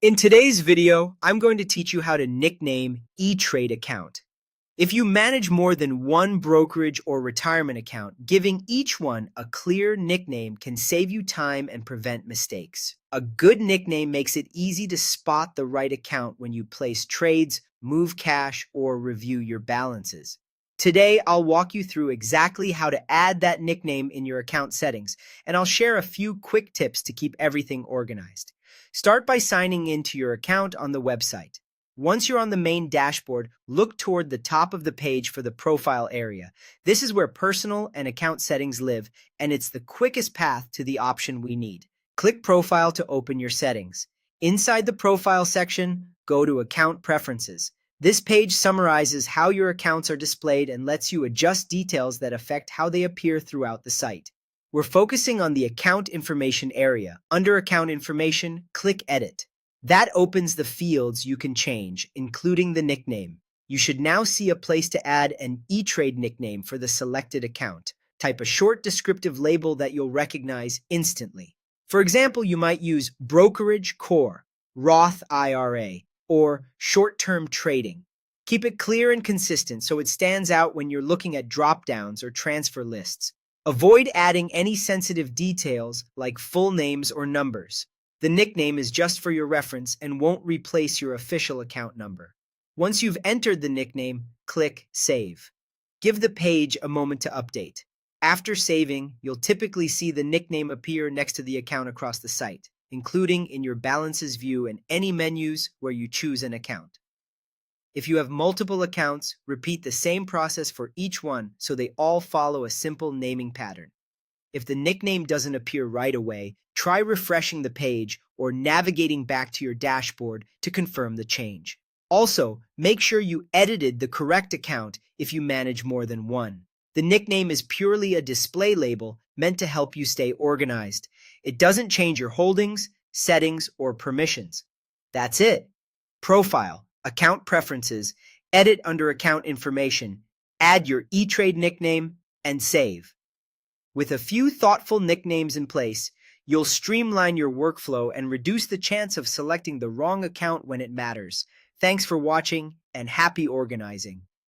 In today's video, I'm going to teach you how to nickname ETrade account. If you manage more than one brokerage or retirement account, giving each one a clear nickname can save you time and prevent mistakes. A good nickname makes it easy to spot the right account when you place trades, move cash, or review your balances. Today, I'll walk you through exactly how to add that nickname in your account settings, and I'll share a few quick tips to keep everything organized. Start by signing into your account on the website. Once you're on the main dashboard, look toward the top of the page for the profile area. This is where personal and account settings live, and it's the quickest path to the option we need. Click Profile to open your settings. Inside the Profile section, go to Account Preferences. This page summarizes how your accounts are displayed and lets you adjust details that affect how they appear throughout the site. We're focusing on the Account Information area. Under Account Information, click Edit. That opens the fields you can change, including the nickname. You should now see a place to add an ETrade nickname for the selected account. Type a short descriptive label that you'll recognize instantly. For example, you might use Brokerage Core, Roth IRA, or short-term trading. Keep it clear and consistent so it stands out when you're looking at drop-downs or transfer lists. Avoid adding any sensitive details like full names or numbers. The nickname is just for your reference and won't replace your official account number. Once you've entered the nickname, click Save. Give the page a moment to update. After saving, you'll typically see the nickname appear next to the account across the site, including in your balances view and any menus where you choose an account. If you have multiple accounts, repeat the same process for each one so they all follow a simple naming pattern. If the nickname doesn't appear right away, try refreshing the page or navigating back to your dashboard to confirm the change. Also, make sure you edited the correct account if you manage more than one. The nickname is purely a display label meant to help you stay organized. It doesn't change your holdings, settings, or permissions. That's it. Profile, Account Preferences, edit under Account Information, add your ETrade nickname, and save. With a few thoughtful nicknames in place, you'll streamline your workflow and reduce the chance of selecting the wrong account when it matters. Thanks for watching, and happy organizing.